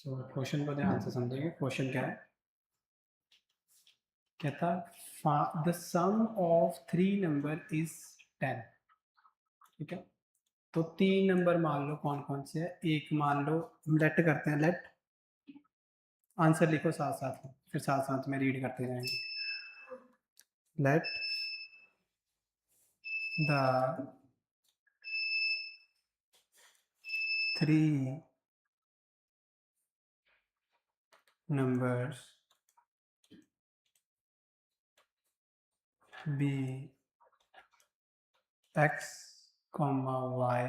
तो क्वेश्चन को ध्यान से समझेंगे। क्वेश्चन क्या है, कहता the sum of 3 number is 10। ठीक है, तो 3 नंबर मान लो कौन कौन से है। एक मान लो, लेट करते हैं, लेट आंसर लिखो साथ साथ में, फिर साथ साथ में रीड करते जाएंगे। Let the 3 numbers be x, y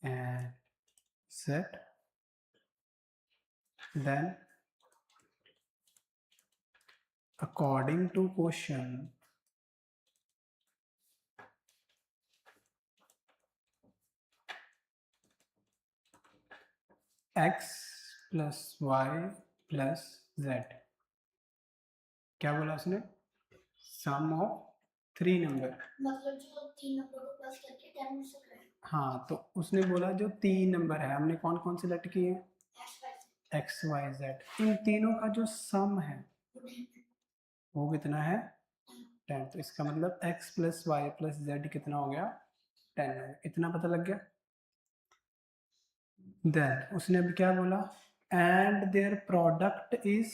and z, then according to question x plus y plus z, क्या बोला उसने, सम ऑफ 3 नंबर, मतलब जो 3 नंबर को प्लस करके 10 में से करें। हाँ, तो उसने बोला जो 3 नंबर है, हमने कौन कौन से लेट किए हैं, x y z, इन तीनों का जो सम है वो कितना है, 10। तो इसका मतलब x plus Y plus z कितना हो गया, 10 है। इतना पता लग गया। देन उसने अभी क्या बोला, एंड देयर प्रोडक्ट इज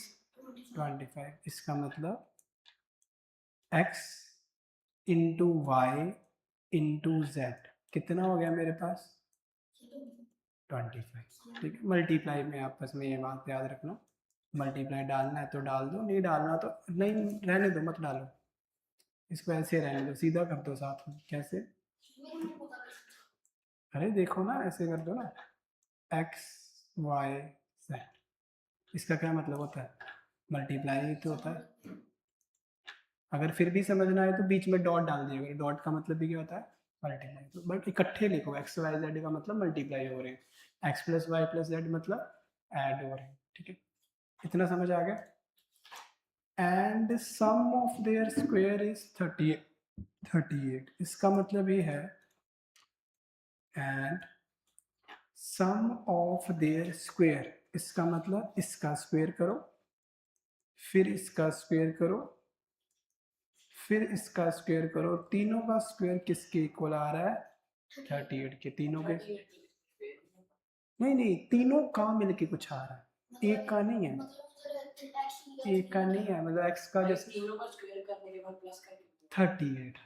25। इसका मतलब x into y into z कितना हो गया मेरे पास, 25। ठीक है, मल्टीप्लाई में आपस में ये बात याद रखना, मल्टीप्लाई डालना है तो डाल दो, नहीं डालना तो नहीं, रहने दो, मत डालो, इसको ऐसे रहने दो, सीधा कर दो साथ में। कैसे, अरे देखो ना, ऐसे कर दो ना, एक्स वाई जेड, इसका क्या मतलब होता है, मल्टीप्लाई तो होता है। अगर फिर भी समझना है तो बीच में डॉट डाल दिया करो, डॉट का मतलब भी क्या होता है, मल्टीप्लाई। तो बट इकट्ठे लिखो, एक्स वाई जेड का मतलब मल्टीप्लाई हो रहे हैं, x plus Y plus z मतलब ऐड हो रहे हैं। ठीक है, इतना समझ आ गया। And sum of their square is 38। इसका मतलब ये है, and sum of their square, इसका मतलब इसका स्क्वायर करो, फिर इसका स्क्वायर करो, फिर इसका स्क्वायर करो, तीनों का स्क्वायर किसके इक्वल आ रहा है, 38 के। तीनों के नहीं नहीं, तीनों का मिलके कुछ आ रहा है, एक का नहीं है, एक का नहीं है, मतलब एक्स का जैसे तीनों का स्क्वायर करने के बाद प्लस करके 38,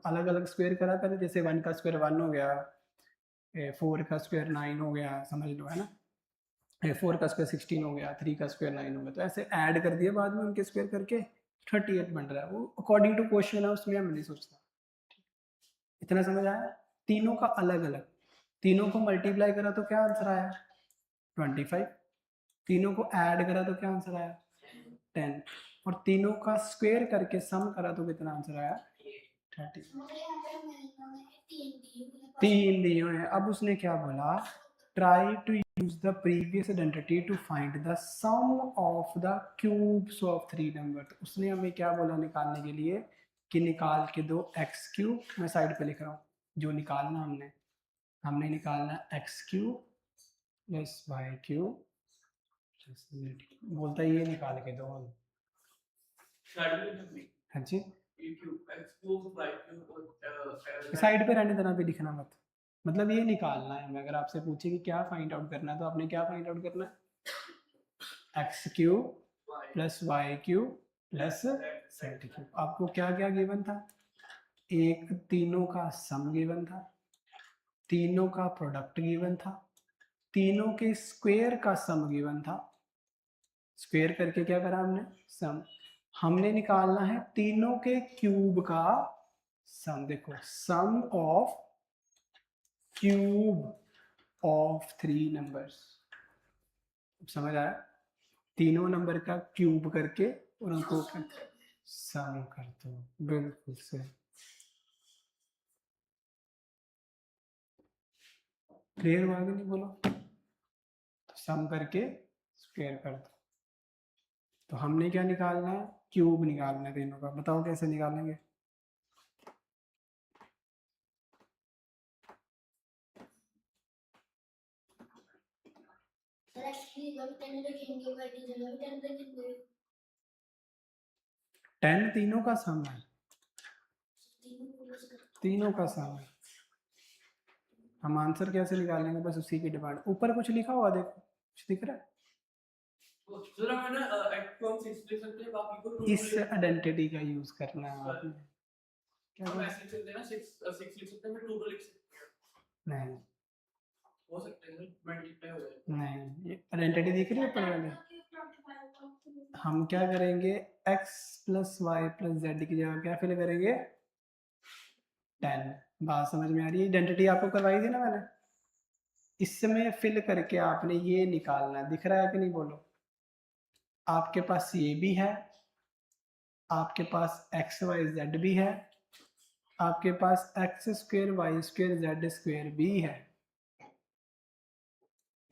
अलग अलग स्क्वायर करा पहले, जैसे 1 का स्क्वायर 1 हो गया, 4 का स्क्वायर 9 हो गया, समझ लो, है ना, 4 का स्क्वायर 16 हो गया, 3 का स्क्वायर 9 हो गया, तो ऐसे ऐड कर दिया बाद में उनके स्क्वायर करके 38 बन रहा है। वो अकॉर्डिंग टू क्वेश्चन है, उसमें हम नहीं सोचता। इतना समझ आया, तीनों का अलग अलग, तीनों को मल्टीप्लाई करा तो क्या आंसर आया, 25, तीनों को ऐड करा तो क्या आंसर आया, 10, और तीनों का स्क्वायर करके सम करा तो कितना आंसर आया, 30। तीन दिए हुए हैं। अब उसने क्या बोला, try to use the previous identity to find the sum of the cubes of 3 number। तो उसने हमें क्या बोला निकालने के लिए, कि निकाल के दो x क्यूब, मैं साइड पे लिख रहा हूँ, जो निकालना हमने निकालना x cube plus Y cube, बोलता है ये निकाल के दो। हाँ जी, साइड पे रहने देना, भी लिखना मत, मतलब ये निकालना है हमें। अगर आपसे पूछे कि क्या फाइंड आउट करना है, तो आपने क्या फाइंड आउट करना है, x cube plus Y cube plus Z cube. आपको क्या क्या गिवन था, एक तीनों का सम गिवन था, तीनों का प्रोडक्ट गिवन था, तीनों के स्क्वायर का सम गिवन था, स्क्वायर करके क्या करा हमने, सम। हमने निकालना है तीनों के क्यूब का सम। देखो, सम ऑफ क्यूब ऑफ 3 नंबर्स, समझ आया, तीनों नंबर का क्यूब करके और उनको सम कर दो, बिल्कुल सही। क्लियर हुआ कि नहीं, बोलो, तो सम करके स्क्वायर कर दो। तो हमने क्या निकालना है, क्यूब निकालना है तीनों का। बताओ कैसे निकालेंगे, सर एक्चुअली जब 10 लिखेंगे y की जगह भी 10 लिखेंगे 10 तीनों का सम है, तीनों को प्लस करके तीनों का सम है। हम आंसर कैसे निकालेंगे, बस उसी की डिमांड। ऊपर कुछ लिखा हुआ देखो, कुछ दिख रहा है? जरा मैंने एक्ट को हम 6 लिख सकते हैं, बाकी को 2 इस आइडेंटिटी का यूज करना है आपने। क्या हम बोला? ऐसे लिख सकते हैं ना 6 लिख सकते हैं, फिर 2 लिख सकते हैं, नहीं हो सकता है मल्टीप्लाई हो जाए। नहीं, ये आइडेंटिटी दिख रही है ऊपर वाले? हम क्या करेंगे, x plus Y plus z की जगह क्या फिल करेंगे, 10। बात समझ में आ रही है? आइडेंटिटी आपको करवाई थी ना मैंने, इसमें फिल करके आपने ये निकालना है। दिख रहा है कि नहीं बोलो? आपके पास ये भी है, आपके पास एक्स वाई जेड भी है, आपके पास X square Y square Z square भी है।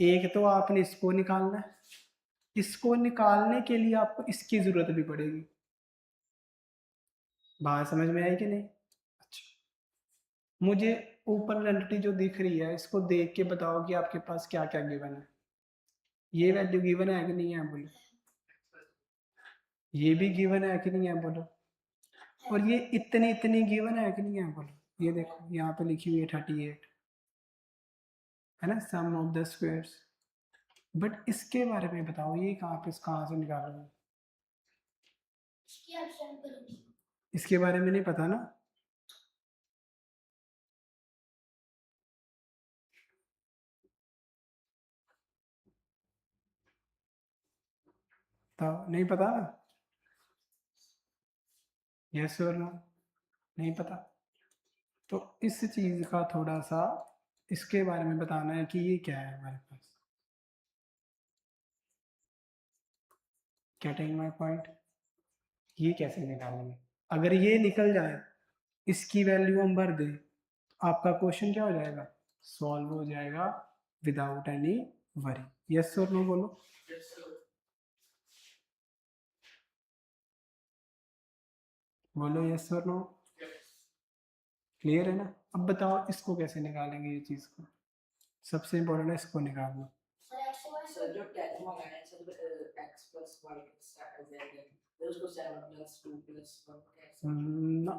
एक तो आपने इसको निकालना है, इसको निकालने के लिए आपको इसकी जरूरत भी पड़ेगी। बात समझ में आई कि नहीं? अच्छा, मुझे ऊपर आइडेंटिटी जो दिख रही है इसको देख के बताओ कि आपके पास क्या क्या गिवन है। ये वैल्यू गिवन है कि नहीं है बोलो? ये भी गिवन है कि नहीं है बोलो? और ये इतनी इतनी गिवन है कि नहीं है बोलो? ये देखो यहाँ पे लिखी हुई है 38, है ना, सम ऑफ द स्क्वायर्स। बट इसके बारे में बताओ, ये कहाँ से निकालोगे? इसकी आप सॉल्व करेंगे इसके बारे में नहीं पता ना? तो नहीं पता ना? यस और नो? नहीं पता? तो इस चीज का थोड़ा सा इसके बारे में बताना है कि ये क्या है हमारे पास। Getting my point? ये कैसे निकालेंगे? अगर ये निकल जाए, इसकी वैल्यू हम भर दें, आपका क्वेश्चन क्या हो जाएगा, सॉल्व हो जाएगा विदाउट एनी वरी। यस और नो बोलो? यस सर, बोलो यस और नो। क्लियर है ना? अब बताओ इसको कैसे निकालेंगे, ये चीज को सबसे इंपॉर्टेंट है इसको निकालना। सर एक्स वाई सर जो 10 मंगाया है sir x plus y plus z है फिर उसको 7 plus 2 plus 1 कैसे ना,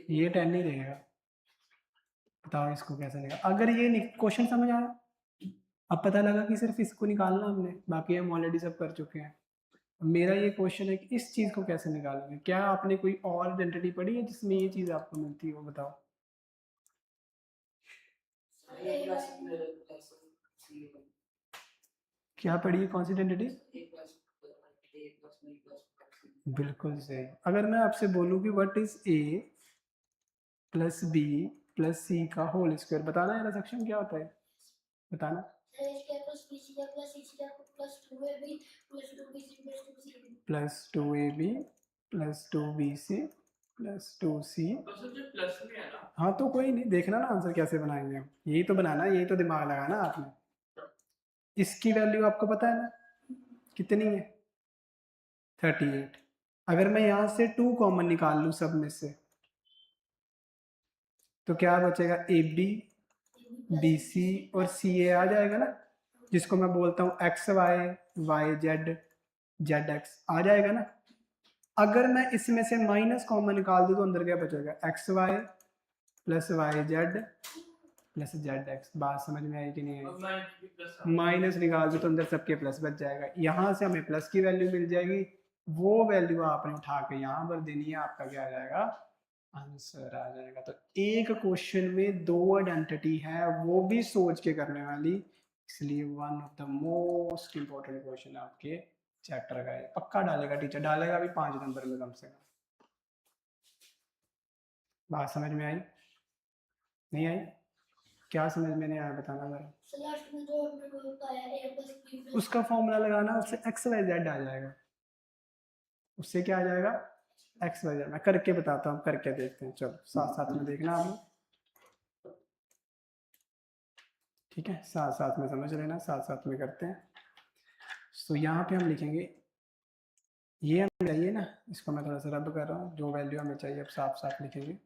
ये 10 नहीं रहेगा। बताओ इसको कैसे निकाल, अगर ये क्वेश्चन समझ आया, अब पता लगा कि सिर्फ इसको निकालना हमने, बाकी हम ऑलरेडी सब कर चुके हैं। मेरा ये क्वेश्चन है कि इस चीज को कैसे निकालेंगे। क्या आपने कोई और आइडेंटिटी पढ़ी है जिसमें ये चीज आपको मिलती हो? बताओ। a plus plus c क्या पढ़ी है, कौन सी identity? a plus b plus c बिल्कुल सही। अगर मैं आपसे बोलूं कि what is A plus B plus C का होल स्क्वायर, बताना है इंटरसेक्शन क्या होता है, बताना। Sir A square plus B square plus C square plus 2ab plus 2bc plus 2c plus 2ab plus 2bc plus 2c। तो sir जो plus में है ना, हाँ तो कोई नहीं, देखना ना आंसर कैसे बनाएंगे हम, यही तो बनाना, यही तो दिमाग लगाना आपने। इसकी वैल्यू आपको पता है ना कितनी है, 38। अगर मैं यहाँ से 2 कॉमन निकाल लूँ सब में से, तो क्या बचेगा, ए बी बी सी और सी ए आ जाएगा ना, जिसको मैं बोलता हूँ X Y Y Z Z X आ जाएगा ना। अगर मैं इसमें से माइनस कॉमन निकाल दूँ तो अंदर क्या बचेगा, x y plus y z plus z x. बात समझ में आई कि नहीं और आई? 9 प्लस माइनस निकाल दो तो अंदर सबके प्लस बच जाएगा, यहाँ से हमें प्लस की वैल्यू मिल जाएगी, वो वैल्यू आपने उठा के यहाँ पर देनी है, आपका क्या आ जाएगा, आंसर आ जाएगा। तो एक क्वेश्चन में 2 आइडेंटिटी है, वो भी सोच के करने वाली, इसलिए one of the most important question आपके चैप्टर का है। पक्का डालेगा टीचर, डालेगा भी 5 नंबर में कम से कम। बात समझ में आई नहीं आई? क्या समझ में नहीं आया बताना जरा। सर लास्ट में जो हमने वो पाया a प्लस b प्लस उसका फॉर्मूला लगाना, उससे एक्स वाई जेड आ जाएगा, उससे क्या आ जाएगा, एक्स वाई जेड। मैं करके बताता हूँ, करके देखते हैं, चलो साथ साथ में देखना आप लोग, ठीक है, साथ साथ में समझ लेना, साथ साथ में करते हैं। तो यहाँ पे हम लिखेंगे, ये हमें चाहिए ना, इसको मैं थोड़ा सा रब कर रहा हूँ, जो वैल्यू हमें चाहिए अब साफ साफ लिखेंगे।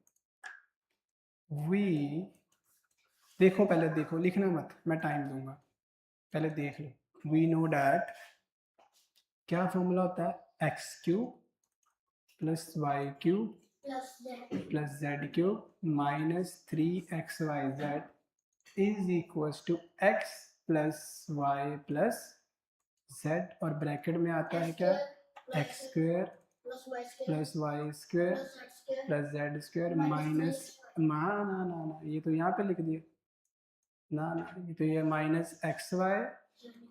वी, देखो पहले देखो, लिखना मत, मैं टाइम दूंगा। पहले देख लो। वी नो डैट क्या फॉर्मूला होता है, x cube plus Y cube plus z plus Z cube minus 3xyz is equals to x plus Y plus z, और ब्रैकेट में आता है क्या, x square plus y square plus y square plus z square plus z square minus ना ना ना ना, ये तो यहाँ पे लिख दिया ना ना, ये तो ये minus x y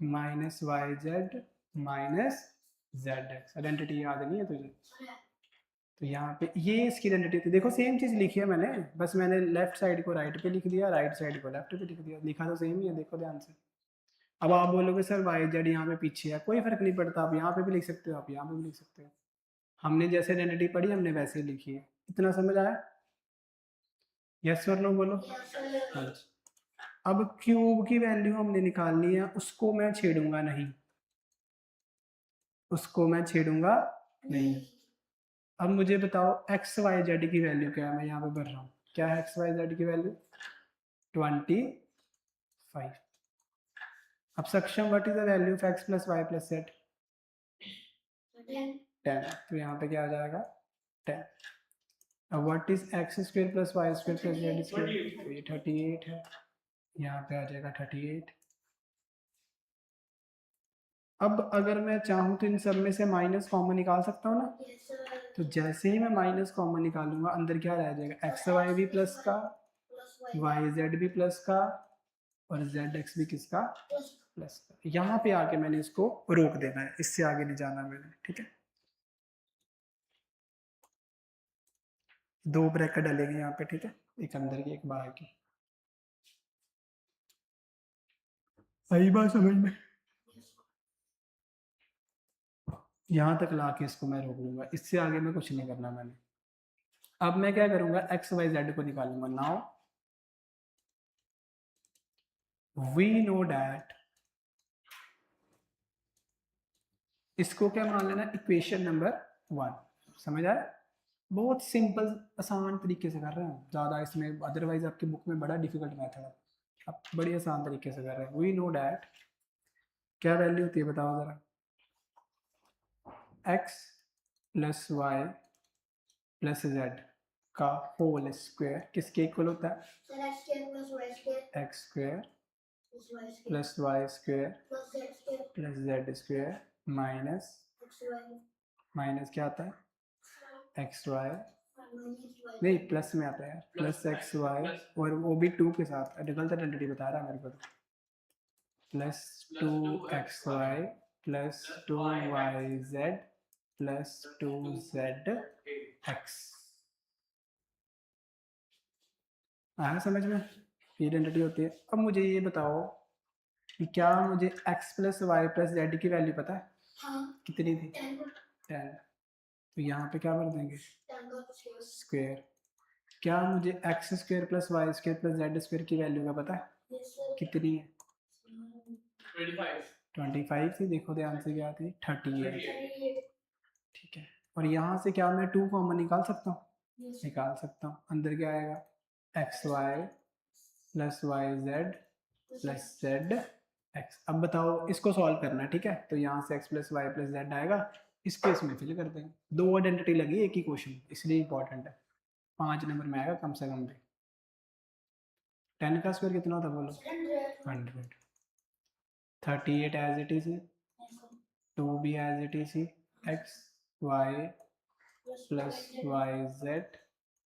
minus Y Z minus Z x. Identity याद नहीं है तुझे, तो यहाँ पे ये इसकी आइडेंटिटी थी। देखो सेम चीज़ लिखी है मैंने, बस मैंने लेफ्ट साइड को राइट पे लिख दिया, राइट साइड को लेफ्ट पे लिख दिया, लिखा तो सेम ही है, देखो ध्यान से। अब आप बोलोगे सर वाई जेड यहाँ पे पीछे है, कोई फर्क नहीं पड़ता, आप यहाँ पे भी लिख सकते हो, आप यहाँ पे भी लिख सकते हो। हमने जैसे आइडेंटिटी पढ़ी हमने वैसे ही लिखी है। इतना समझ आया? यस और नो बोलो। हाँ जी। अब क्यूब की वैल्यू हमने निकालनी है, उसको मैं छेड़ूंगा नहीं, उसको मैं छेड़ूंगा नहीं। अब मुझे बताओ एक्स वाई जेड की वैल्यू क्या है, मैं यहाँ पे भर रहा हूँ, क्या है एक्स वाई जेड की वैल्यू, 25। अब सक्षम what is the value of x plus Y plus z, 10, तो यहाँ पे क्या आ जाएगा 10। अब what is x square plus y square plus z square, तो ये 38 है, यहाँ पे आ जाएगा 38। अब अगर मैं चाहूँ तो इन सब में से माइनस कॉमन निकाल सकता हूँ ना, तो जैसे ही मैं माइनस कॉमन निकालूंगा अंदर क्या रह जाएगा, एक्स वाई भी प्लस का, वाई जेड भी प्लस का, और जेड एक्स भी किसका, प्लस का। यहाँ पे आके मैंने इसको रोक देना है, इससे आगे नहीं जाना मैंने, ठीक है। दो ब्रैकेट डलेंगे यहाँ पे, ठीक है, एक अंदर की एक बाहर की। सही बात समझ में, यहाँ तक ला के इसको मैं रोक लूंगा, इससे आगे में कुछ नहीं करना मैंने। अब मैं क्या करूंगा, एक्स वाई जेड को निकालूंगा। नाउ वी नो डैट, इसको क्या मान लेना, इक्वेशन नंबर 1। समझ आया? बहुत सिंपल आसान तरीके से कर रहे हैं, ज़्यादा इसमें अदरवाइज आपकी बुक में बड़ा डिफिकल्ट मेथड है, आप बड़ी आसान तरीके से कर रहे हैं। वी नो डैट क्या वैल्यू होती है बताओ ज़रा, x plus Y plus z का होल स्क्वायर किसके इक्वल होता है, x square plus y square plus z square minus, minus क्या आता है, एक्स वाई, नहीं प्लस में आता है यार, प्लस एक्स वाई, और वो भी 2 के साथ, गलत आइडेंटिटी बता रहा है मेरे को, plus 2 XY plus 2YZ plus 2ZX। आया समझ में, ये आइडेंटिटी होती है। अब मुझे ये बताओ कि क्या मुझे x plus Y plus z की वैल्यू पता है, कितनी थी, 10, तो यहाँ पे क्या भर देंगे, स्क्वायर। क्या मुझे x square plus y square plus z square की वैल्यू का पता है, कितनी है, 25 थी, देखो ध्यान से क्या थी, 38, ठीक है। और यहाँ से क्या मैं 2 कॉमन निकाल सकता हूँ, निकाल सकता हूँ। अंदर क्या आएगा, x y plus y z plus z x. अब बताओ इसको सॉल्व करना है, ठीक है, तो यहाँ से x plus Y plus z आएगा, इसको इसमें फिल कर देंगे। 2 आइडेंटिटी लगी एक ही क्वेश्चन, इसलिए इंपॉर्टेंट है, 5 नंबर में आएगा कम से कम भी। 10 का स्क्वायर कितना होता है बोलो, 100। 38 एज इट इज, 2 भी as it is, x y plus y z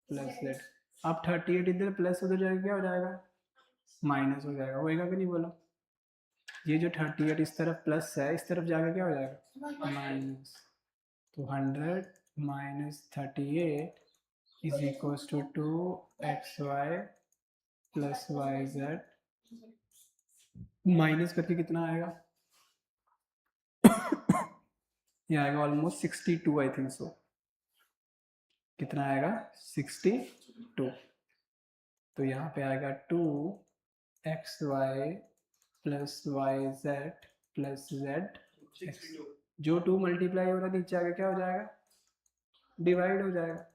plus z. अब 38 इधर प्लस उधर जाएगा क्या हो जाएगा, माइनस हो जाएगा, होएगा कि नहीं बोलो। ये जो 38 इस तरफ प्लस है, इस तरफ जाएगा क्या हो जाएगा, माइनस। तो 100 minus 38 is equals to 2XY plus y Z, minus करके कितना आएगा, ये आएगा ऑलमोस्ट 62 आई थिंक सो। कितना आएगा, 62। तो यहाँ पे आएगा 2XY plus y z plus z x. जो 2 मल्टीप्लाई हो रहा है नीचे आगे क्या हो जाएगा, डिवाइड हो जाएगा।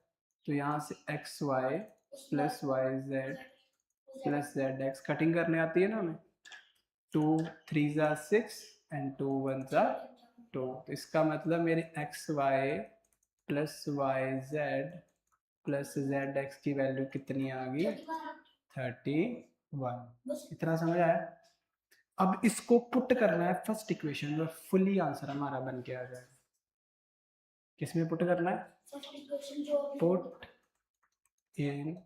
तो यहाँ से XY plus y z plus z x, cutting करने आती है ना हमें, 2 3 ज़ा 6 एंड 2 1 ज़ा 2। तो इसका मतलब मेरे x y plus y z plus z x की वैल्यू कितनी आ गई? 31। इतना समझ आया? अब इसको पुट करना है फर्स्ट इक्वेशन में, फुली आंसर हमारा बन के आ जाएगा। किसमें पुट करना है? Put in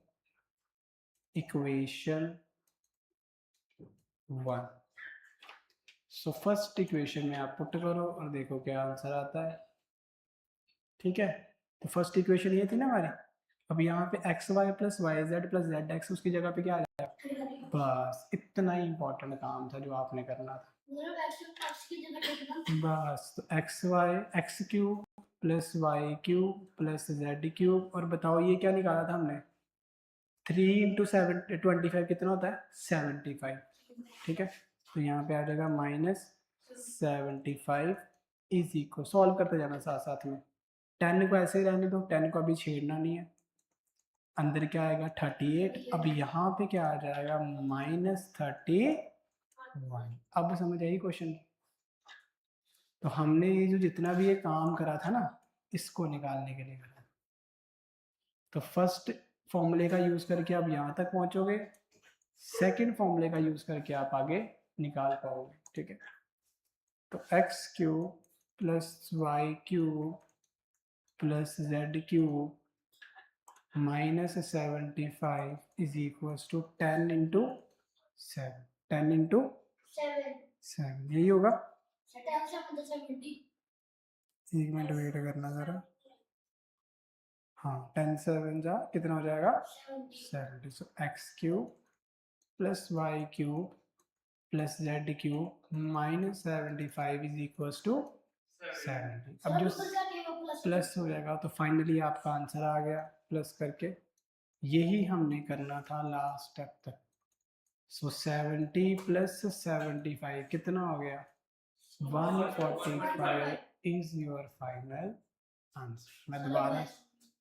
equation 1। So first equation में आप पुट करो और देखो क्या आंसर आता है। ठीक है, तो फर्स्ट इक्वेशन ये थी ना हमारी। अब यहाँ पे x y plus y z plus z x, उसकी जगह पे क्या आ जाएगा? बस इतना ही इंपॉर्टेंट काम था जो आपने करना था। बस तो x y x cube plus Y cube plus Z cube, और बताओ ये क्या निकाला था हमने? 3 इंटू 25 कितना होता है? 75। ठीक है, तो यहाँ पे आ जाएगा -75 इज इक्वल, सॉल्व करते जाना साथ साथ में। 10 को ऐसे ही रहने दो, 10 को अभी छेड़ना नहीं है। अंदर क्या आएगा? 38। अब यहाँ पे क्या आ जाएगा? -31। अब समझ आई क्वेश्चन? तो हमने ये जो जितना भी ये काम करा था ना, इसको निकालने के लिए करा। तो फर्स्ट फॉर्मूले का यूज करके आप यहाँ तक पहुंचोगे, सेकंड फॉर्मूले का यूज करके आप आगे निकाल पाओगे। ठीक है, तो x cube plus Y cube plus Z cube -75 is equal to 10 into 7। 10 into 7 यही होगा। एक मिनट वेट करना जरा। हाँ, 10 7 जा कितना हो जाएगा? 70। So X cube plus Y cube plus Z cube -75 is equal to 70। अब जो प्लस हो जाएगा तो फाइनली आपका आंसर आ गया प्लस करके। यही हमने करना था लास्ट स्टेप तक। सो 70 प्लस 75 कितना हो गया? 145 इज योर फाइनल आंसर। मैं दोबारा,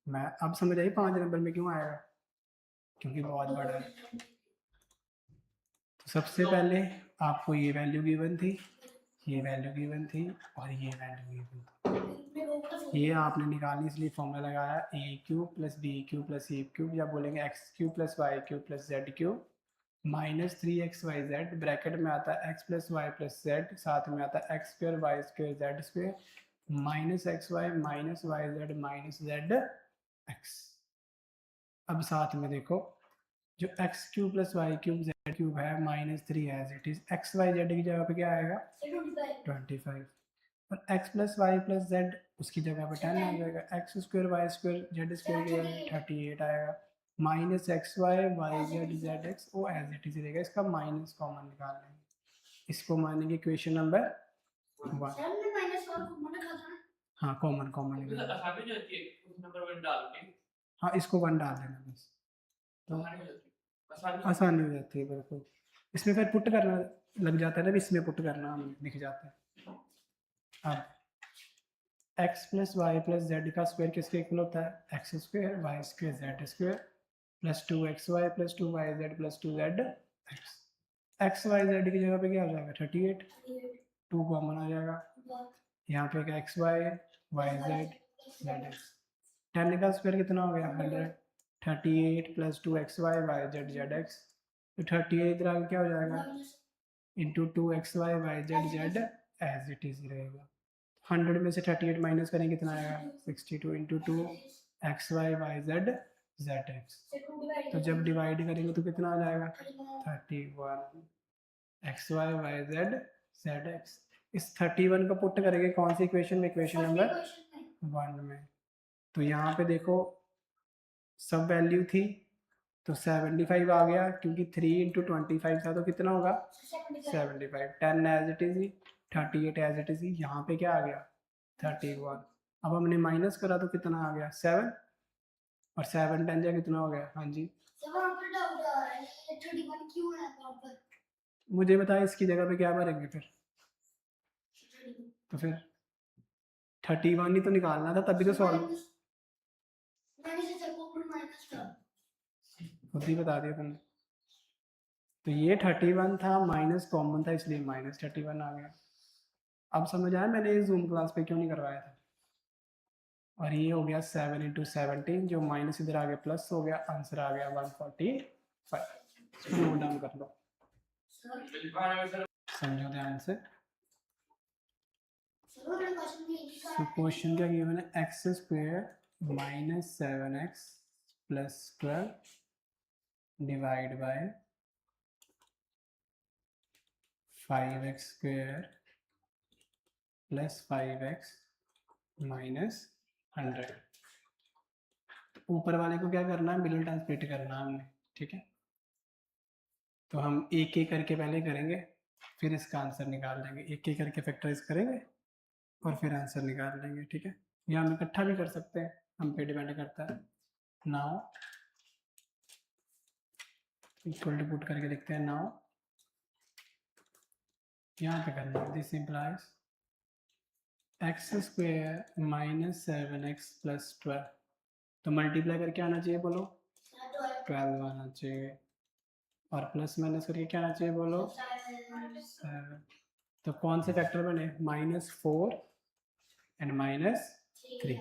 मैं अब समझ आई 5 नंबर में क्यों आएगा, क्योंकि बहुत बड़ा है। तो सबसे पहले आपको ये वैल्यू गिवन थी, ये वैल्यू गिवन थी और ये वैल्यू गिवन थी। ये आपने निकालनी, इसलिए फॉर्मूला लगाया A cube plus B cube plus C cube, या बोलेंगे X cube plus Y cube plus Z cube -3xyz, bracket में आता है x plus Y plus Z, साथ में आता है x square Y square Z square -xy minus Y Z minus Z x. अब साथ में देखो, जो X cube plus Y cube Z cube है -3 as it is, x Y Z की जगह पे क्या आएगा? 25। और x plus Y plus z उसकी जगह पे 10 आ जाएगा। X square Y square Z square की जगह 38 आएगा। -xy जेड जेड एक्स वो एज इट इज रहेगा, इसका माइनस कॉमन निकाल लेंगे। इसको मानेंगे इक्वेशन नंबर 1। हाँ, कॉमन कॉमन निकाल। आसानी हो जाती है उस नंबर 1 डाल के। हाँ, इसको 1 डाल देना बस, तो आसानी हो जाती है। आसानी हो जाती है बिल्कुल। इसमें फिर पुट करना लग जाता है ना, इसमें पुट करना हमें दिख जाता है। अब x plus Y plus z का स्क्वायर किसके इक्वल होता है? X square Y square Z square plus 2xy plus 2yz plus 2z x. X Y Z की जगह पे क्या हो जाएगा? 38। 2 कॉमन आ जाएगा, यहाँ पे क्या x Y Y Z Z x. 10 का स्क्वायर कितना हो गया? 100। 38 plus 2xy y Z Z x, तो 38 इधर आगे क्या हो जाएगा? Into 2xy y Z z as it is रहेगा। 100 में से 38 माइनस करें कितना आएगा? 62 into 2 x Y Y Z Z x. तो जब डिवाइड करेंगे तो कितना आ जाएगा? 31 x Y Y Z Z x. इस 31 को पुट करेंगे कौन सी इक्वेशन में? इक्वेशन नंबर 1 में। तो यहाँ पे देखो सब वैल्यू थी, तो 75 आ गया, क्योंकि 3 इंटू 25 था तो कितना होगा? 75। 10 as it is, 38 as it is, यहाँ पे क्या आ गया? 31। अब हमने माइनस करा तो कितना आ गया? 7, और 7 10 जा कितना हो गया? हाँ जी, मुझे बताया इसकी जगह पे क्या भरेंगे फिर? तो फिर 31 ही तो निकालना था, तभी तो सॉल्व खुद ही बता दिया तुमने। तो ये 31 था, माइनस कॉमन था इसलिए माइनस 31 आ गया। अब समझ आया मैंने ये जूम क्लास पे क्यों नहीं करवाया था। और ये हो गया 7 × 17, जो माइनस इधर आ गया प्लस हो गया, आंसर आ गया 145। इसको नोट डाउन कर लो, सर समझो ध्यान से। सर वो क्वेश्चन में एक तो क्वेश्चन क्या गिवन है, x square minus 7x plus 12 divide by 5x square plus 5x minus 100। ऊपर वाले को क्या करना है, मिडिल टर्म स्प्लिट करना है हमने, ठीक है। तो हम एक एक करके पहले करेंगे, फिर इसका आंसर निकाल लेंगे। एक एक करके फैक्टराइज करेंगे और फिर आंसर निकाल लेंगे, ठीक है। या हम इकट्ठा भी कर सकते हैं, हम पे डिपेंड करता है। नाउ इक्वल टू पुट करके लिखते हैं। नाउ यहाँ पे करना है, this implies x square minus 7x plus 12, तो मल्टीप्लाई करके आना चाहिए, बोलो 12 आना चाहिए, और प्लस माइनस करके क्या आना चाहिए, बोलो 7। तो कौन से फैक्टर बने, -4 एंड -3,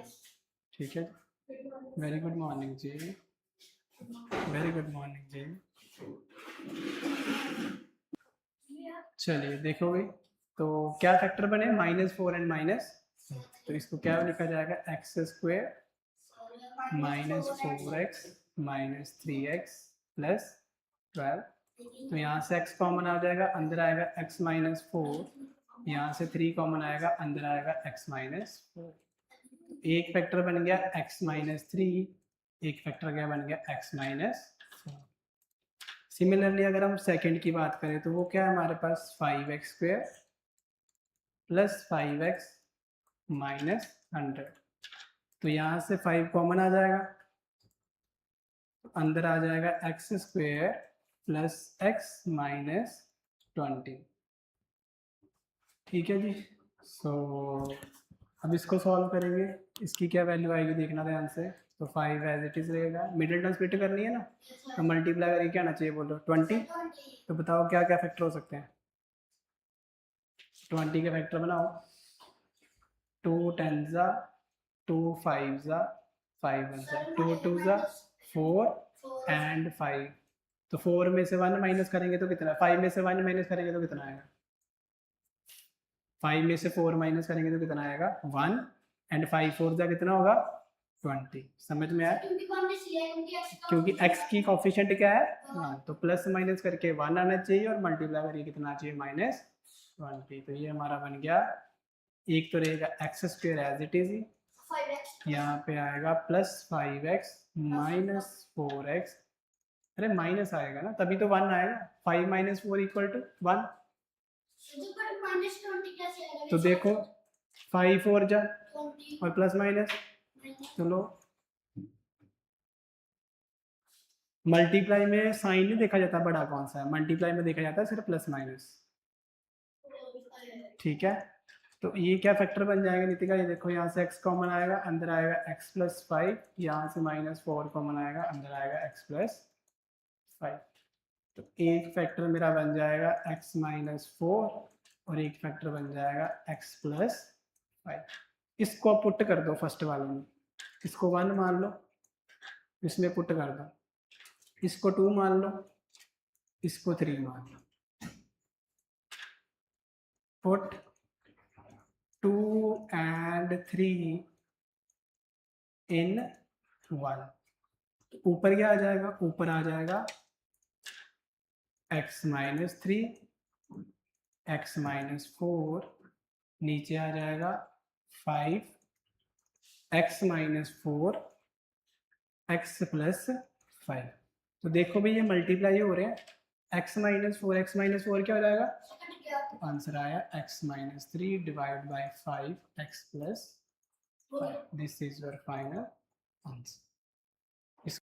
ठीक है। वेरी गुड मॉर्निंग जी, वेरी गुड मॉर्निंग जी। चलिए देखो भाई, तो क्या फैक्टर बने, -4 एंड माइनस, तो इसको क्या लिखा जाएगा, x square minus 4x minus 3x plus 12। तो यहाँ से x कॉमन आ जाएगा, अंदर आएगा x माइनस 4, यहाँ से 3 कॉमन आएगा, अंदर आएगा x माइनस 4। एक फैक्टर बन गया x माइनस 3, एक फैक्टर क्या बन गया x माइनस 4। सिमिलरली अगर हम सेकंड की बात करें तो वो क्या है हमारे पास, 5x square plus 5x minus 100। तो यहाँ से 5 कॉमन आ जाएगा, अंदर आ जाएगा x square plus x minus 20, ठीक है जी। सो अब इसको सॉल्व करेंगे, इसकी क्या वैल्यू आएगी देखना ध्यान से। तो 5 एज इट इज रहेगा, मिडिल टर्म स्प्लिट करनी है ना, तो मल्टीप्लाई करके क्या आना चाहिए, बोलो 20। तो बताओ क्या क्या फैक्टर हो सकते हैं, 20 के फैक्टर बनाओ, 2 10 2 5 5 1 2 2 4 एंड 5। तो 4 में से 1 माइनस करेंगे तो कितना, 5 में से 1 माइनस करेंगे तो कितना आएगा, 5 में से 4 माइनस करेंगे तो कितना आएगा 1, एंड 5 4 जा कितना होगा 20। समझ में आया, क्योंकि x की कोफिशिएंट क्या है, हाँ, तो प्लस माइनस करके 1 आना चाहिए और मल्टीप्लाई करके कितना चाहिए, -20। तो ये हमारा बन गया, एक तो रहेगा x square as it is, यहाँ पे आएगा प्लस 5x माइनस 4x, अरे माइनस आएगा ना तभी तो 1 आएगा, 5 माइनस 4 इक्वल टू 1। तो देखो 5 4 जा और प्लस माइनस, चलो मल्टीप्लाई में साइन नहीं देखा जाता, बड़ा कौन सा है, मल्टीप्लाई में देखा जाता है सिर्फ प्लस माइनस, ठीक है। तो ये क्या फैक्टर बन जाएगा नितिका, ये देखो यहाँ से x कॉमन आएगा, अंदर आएगा x प्लस 5, यहाँ से -4 कॉमन आएगा, अंदर आएगा x प्लस 5। तो एक फैक्टर मेरा बन जाएगा x माइनस 4 और एक फैक्टर बन जाएगा x प्लस 5। इसको पुट कर दो फर्स्ट वाले में, इसको 1 मान लो, इसमें पुट कर दो, इसको 2 मान लो, इसको 3 मान लो, पुट 2 and 3 in 1। ऊपर क्या आ जाएगा, ऊपर आ जाएगा x माइनस 3 x माइनस 4, नीचे आ जाएगा 5 x माइनस 4 x प्लस 5। तो देखो भाई ये मल्टीप्लाई हो रहे हैं, x माइनस 4 क्या हो जाएगा, आंसर आया x minus 3 divide by 5 x plus 5। This is your final answer.